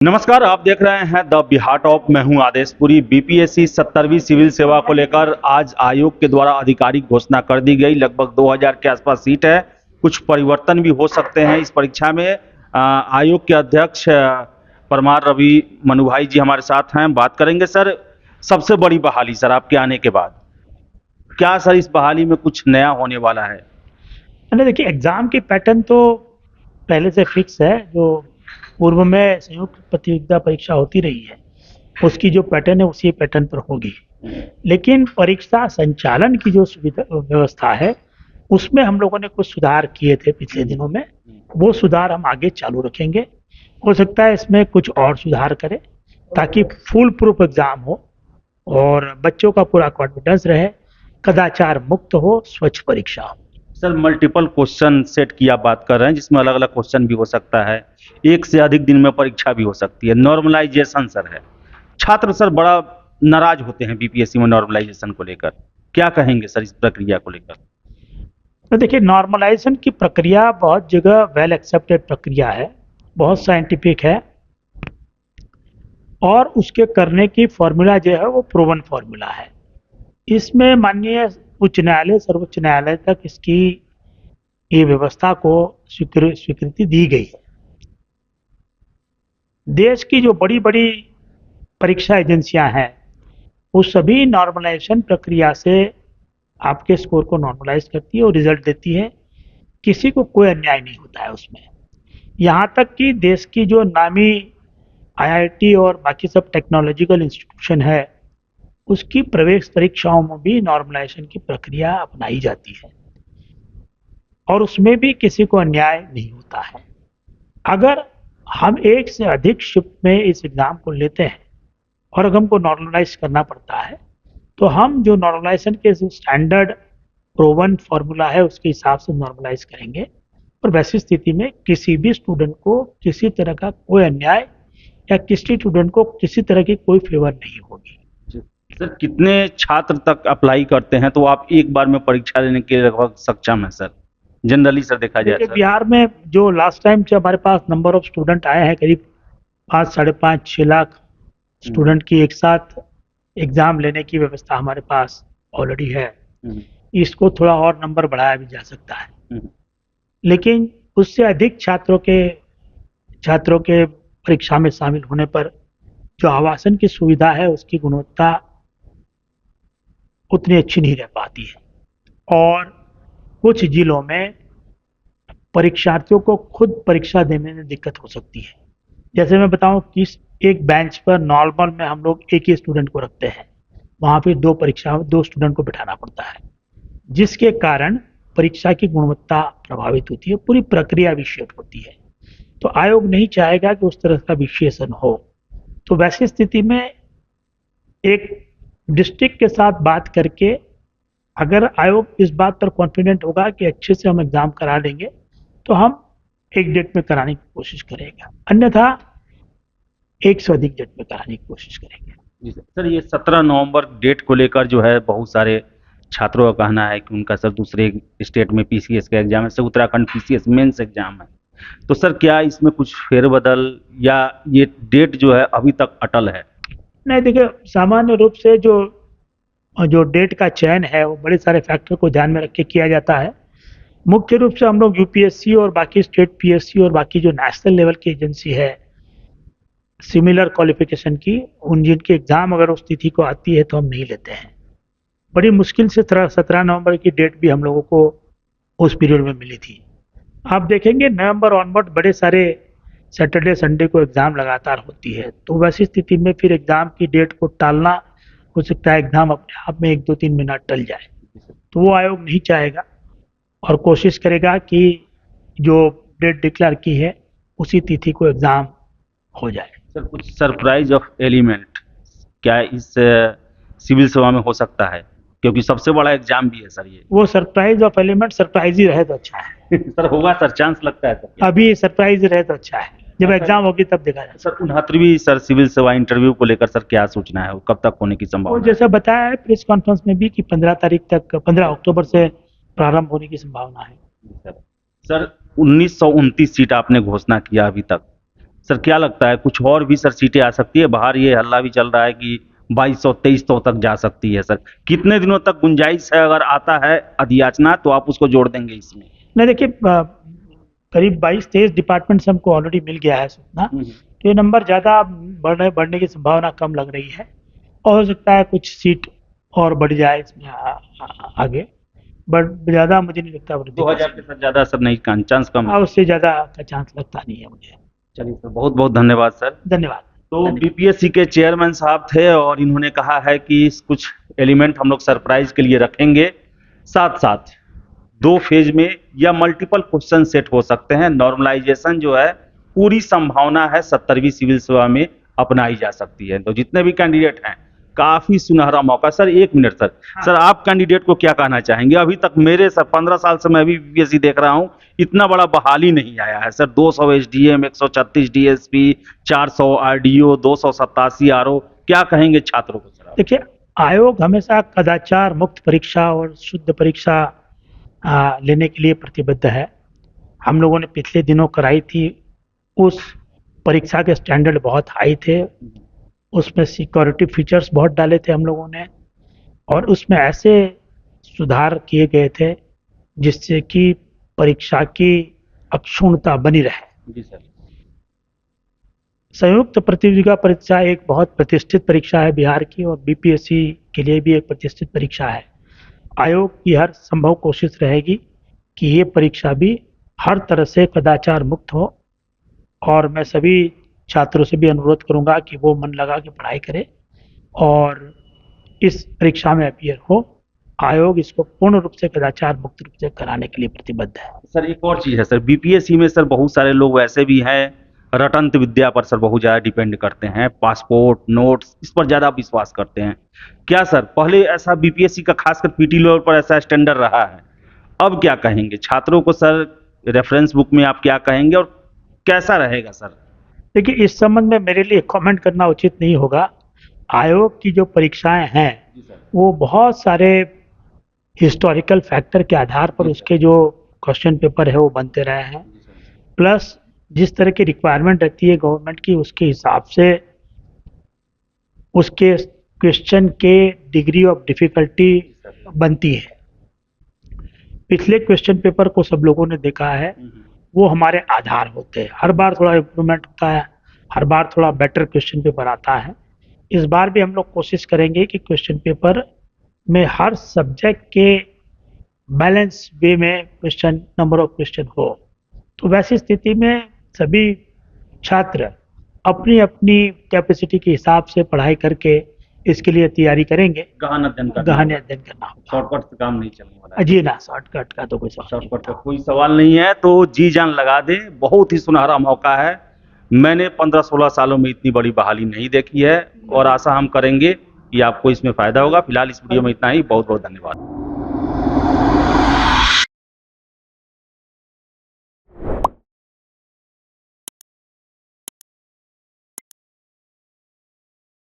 नमस्कार, आप देख रहे हैं द बिहार टॉप। मैं हूं आदेशपुरी। बीपीएससी 70वीं सिविल सेवा को लेकर आज आयोग के द्वारा आधिकारिक घोषणा कर दी गई। लगभग 2000 के आसपास सीट है। कुछ परिवर्तन भी हो सकते हैं इस परीक्षा में। आयोग के अध्यक्ष परमार रवि मनु भाई जी हमारे साथ हैं, बात करेंगे। सर, सबसे बड़ी बहाली सर आपके आने के बाद, क्या सर इस बहाली में कुछ नया होने वाला है? देखिए, एग्जाम की पैटर्न तो पहले से फिक्स है। जो पूर्व में संयुक्त प्रतियोगिता परीक्षा होती रही है, उसकी जो पैटर्न है उसी पैटर्न पर होगी। लेकिन परीक्षा संचालन की जो सुविधा व्यवस्था है, उसमें हम लोगों ने कुछ सुधार किए थे पिछले दिनों में। वो सुधार हम आगे चालू रखेंगे। हो सकता है इसमें कुछ और सुधार करें, ताकि फुल प्रूफ एग्जाम हो और बच्चों का पूरा कॉन्फिडेंस रहे, कदाचार मुक्त हो, स्वच्छ परीक्षा हो। सर, मल्टीपल क्वेश्चन सेट की आप बात कर रहे हैं, जिसमें अलग अलग क्वेश्चन भी हो सकता है, एक से अधिक दिन में परीक्षा भी हो सकती है। नॉर्मलाइजेशन सर है, छात्र सर बड़ा नाराज होते हैं बीपीएससी में नॉर्मलाइजेशन को लेकर। क्या कहेंगे सर इस प्रक्रिया को लेकर? तो देखिए, नॉर्मलाइजेशन की प्रक्रिया बहुत जगह वेल एक्सेप्टेड प्रक्रिया है, बहुत साइंटिफिक है, और उसके करने की फॉर्मूला जो है वो प्रूवन फॉर्मूला है। इसमें माननीय उच्च न्यायालय, सर्वोच्च न्यायालय तक इसकी ये व्यवस्था को स्वीकृति दी गई है। देश की जो बड़ी बड़ी परीक्षा एजेंसियां हैं, वो सभी नॉर्मलाइजेशन प्रक्रिया से आपके स्कोर को नॉर्मलाइज करती है और रिजल्ट देती है। किसी को कोई अन्याय नहीं होता है उसमें। यहाँ तक कि देश की जो नामी आईआईटी और बाकी सब टेक्नोलॉजिकल इंस्टीट्यूशन है, उसकी प्रवेश परीक्षाओं में भी नॉर्मलाइजेशन की प्रक्रिया अपनाई जाती है और उसमें भी किसी को अन्याय नहीं होता है। अगर हम एक से अधिक शिफ्ट में इस एग्जाम को लेते हैं और अगर हमको नॉर्मलाइज करना पड़ता है, तो हम जो नॉर्मलाइजेशन के स्टैंडर्ड प्रूवन फॉर्मूला है उसके हिसाब से नॉर्मलाइज करेंगे। और वैसी स्थिति में किसी भी स्टूडेंट को किसी तरह का कोई अन्याय या किसी स्टूडेंट को किसी तरह की कोई फेवर नहीं होगी। सर, कितने छात्र तक अप्लाई करते हैं तो आप एक बार में परीक्षा देने के लगभग सक्षम है सर, जनरली सर देखा जाए? सर, बिहार में जो लास्ट टाइम जब हमारे पास नंबर ऑफ स्टूडेंट आए हैं, करीब 5-5.5-6 लाख स्टूडेंट की एक साथ एग्जाम लेने की व्यवस्था हमारे पास ऑलरेडी है। इसको थोड़ा और नंबर बढ़ाया भी जा सकता है, लेकिन उससे अधिक छात्रों के परीक्षा में शामिल होने पर जो आवासन की सुविधा है उसकी गुणवत्ता उतनी अच्छी नहीं रह पाती है और कुछ जिलों में परीक्षार्थियों को खुद परीक्षा देने में दिक्कत हो सकती है। जैसे मैं बताऊं कि एक बेंच पर नॉर्मल में हम लोग एक ही स्टूडेंट को रखते हैं, वहां पे दो स्टूडेंट को बिठाना पड़ता है, जिसके कारण परीक्षा की गुणवत्ता प्रभावित होती है, पूरी प्रक्रिया विषेट होती है। तो आयोग नहीं चाहेगा कि उस तरह का विश्लेषण हो। तो वैसी स्थिति में एक डिस्ट्रिक्ट के साथ बात करके, अगर आयोग इस बात पर कॉन्फिडेंट होगा कि अच्छे से हम एग्जाम करा लेंगे, तो हम एक डेट में कराने की कोशिश करेंगे, अन्यथा एक से अधिक डेट में कराने की कोशिश करेंगे। जी सर, ये 17 नवंबर डेट को लेकर जो है बहुत सारे छात्रों का कहना है कि उनका सर दूसरे स्टेट में पीसीएस का एग्जाम है, sir Uttarakhand PCS mains exam है। तो सर क्या इसमें कुछ फेरबदल या ये डेट जो है अभी तक अटल है? नहीं, देखिए, सामान्य रूप से जो डेट का चयन है वो बड़े सारे फैक्टर को ध्यान में रख के किया जाता है। मुख्य रूप से हम लोग यूपीएससी और बाकी स्टेट पीएससी और बाकी जो नेशनल लेवल की एजेंसी है सिमिलर क्वालिफिकेशन की, उन जिनकी एग्जाम अगर उस तिथि को आती है तो हम नहीं लेते हैं। बड़ी मुश्किल से 17 नवंबर की डेट भी हम लोगों को उस पीरियड में मिली थी। आप देखेंगे नवंबर ऑनवर्ड बड़े सारे सैटरडे संडे को एग्जाम लगातार होती है, तो वैसी स्थिति में फिर एग्जाम की डेट को टालना, हो सकता है एग्जाम अपने आप में 1-2-3 महीना टल जाए। तो वो आयोग नहीं चाहेगा और कोशिश करेगा कि जो डेट डिक्लेयर की है उसी तिथि को एग्जाम हो जाए। सर, कुछ सरप्राइज ऑफ एलिमेंट क्या इस सिविल सेवा में हो सकता है? क्योंकि सबसे बड़ा एग्जाम भी है सर ये। वो सरप्राइज ऑफ एलिमेंट सरप्राइज ही रहे तो अच्छा है। सर होगा सर, चांस लगता है सर? अभी सरप्राइज रहे तो अच्छा है, जब एग्जाम होगी तब देखा जाए। सर 69वीं सर सिविल सेवा इंटरव्यू को लेकर सर क्या सूचना है, वो कब तक होने की वो संभावना है? जैसा बताया है प्रेस कॉन्फ्रेंस में भी कि 15 अक्टूबर से प्रारंभ होने की संभावना है। सर 1929 सीट आपने घोषणा किया अभी तक, सर क्या लगता है कुछ और भी सर सीटें आ सकती है? बाहर ये हल्ला भी चल रहा है कि 2200-2300 तक जा सकती है सर। कितने दिनों तक गुंजाइश है? अगर आता है अधियाचना तो आप उसको जोड़ देंगे इसमें? नहीं देखिए, करीब 22-23 डिपार्टमेंट्स हमको ऑलरेडी मिल गया है सूचना, तो ये नंबर ज़्यादा बढ़ने की संभावना कम लग रही है, और हो सकता है कुछ सीट और बढ़ जाए इसमें आगे, बट ज़्यादा मुझे नहीं लगता वृद्धि 2000 के साथ ज़्यादा सर नहीं, चांस कम है। उससे ज़्यादा का चांस लगता नहीं है मुझे। चलिए सर, बहुत बहुत धन्यवाद सर। धन्यवाद। तो बीपीएससी के चेयरमैन साहब थे और इन्होंने कहा है कि कुछ एलिमेंट हम लोग सरप्राइज के लिए रखेंगे, साथ साथ 2 फेज में या मल्टीपल क्वेश्चन सेट हो सकते हैं। नॉर्मलाइजेशन जो है पूरी संभावना है 70वीं सिविल सेवा में अपनाई जा सकती है। तो जितने भी कैंडिडेट हैं काफी सुनहरा मौका। सर 1 मिनट सर, सर आप कैंडिडेट को क्या कहना चाहेंगे? अभी तक मेरे सर 15 साल से मैं भी बीपीएससी देख रहा हूं, इतना बड़ा बहाली नहीं आया है sir. 200 SDM, 136 DSP, 400 RDO, 287 RO, क्या कहेंगे छात्रों को सर? देखिए, आयोग हमेशा कदाचार मुक्त परीक्षा और शुद्ध परीक्षा लेने के लिए प्रतिबद्ध है। हम लोगों ने पिछले दिनों कराई थी, उस परीक्षा के स्टैंडर्ड बहुत हाई थे, उसमें सिक्योरिटी फीचर्स बहुत डाले थे हम लोगों ने, और उसमें ऐसे सुधार किए गए थे जिससे कि परीक्षा की अक्षुण्णता बनी रहे। जी सर। संयुक्त प्रतियोगिता परीक्षा एक बहुत प्रतिष्ठित परीक्षा है बिहार की, और बीपीएससी के लिए भी एक प्रतिष्ठित परीक्षा है। आयोग की हर संभव कोशिश रहेगी कि ये परीक्षा भी हर तरह से कदाचार मुक्त हो, और मैं सभी छात्रों से भी अनुरोध करूंगा कि वो मन लगा के पढ़ाई करें और इस परीक्षा में अपीयर हो। आयोग इसको पूर्ण रूप से कदाचार मुक्त रूप से कराने के लिए प्रतिबद्ध है। सर एक और चीज है सर, बीपीएससी में सर बहुत सारे लोग वैसे भी हैं रटंत विद्या पर सर बहुत ज्यादा डिपेंड करते हैं, पासपोर्ट, नोट्स, इस पर ज्यादा विश्वास करते हैं। क्या सर पहले ऐसा बीपीएससी का खासकर पीटी लेवल पर ऐसा स्टैंडर्ड रहा है? अब क्या कहेंगे छात्रों को सर? रेफरेंस बुक में आप क्या कहेंगे और कैसा रहेगा सर? देखिए, इस संबंध में मेरे लिए कमेंट करना उचित नहीं होगा। आयोग की जो परीक्षाएं हैं वो बहुत सारे हिस्टोरिकल फैक्टर के आधार पर उसके जो क्वेश्चन पेपर है वो बनते रहे हैं, प्लस जिस तरह की रिक्वायरमेंट रहती है गवर्नमेंट की उसके हिसाब से उसके क्वेश्चन के डिग्री ऑफ डिफिकल्टी बनती है। पिछले क्वेश्चन पेपर को सब लोगों ने देखा है, वो हमारे आधार होते हैं। हर बार थोड़ा इम्प्रूवमेंट होता है, हर बार थोड़ा बेटर क्वेश्चन पेपर आता है। इस बार भी हम लोग कोशिश करेंगे कि क्वेश्चन पेपर में हर सब्जेक्ट के बैलेंस वे में क्वेश्चन, नंबर ऑफ क्वेश्चन हो। तो वैसी स्थिति में सभी छात्र अपनी अपनी कैपेसिटी के हिसाब से पढ़ाई करके इसके लिए तैयारी करेंगे। गहन अध्ययन करना होगा। शॉर्टकट से काम नहीं चलने वाला है। जी ना, शॉर्टकट का तो कोई शॉर्टकट का कोई सवाल नहीं है, तो जी जान लगा दे। बहुत ही सुनहरा मौका है। मैंने 15-16 सालों में इतनी बड़ी बहाली नहीं देखी है और आशा हम करेंगे कि आपको इसमें फायदा होगा। फिलहाल इस वीडियो में इतना ही। बहुत बहुत धन्यवाद।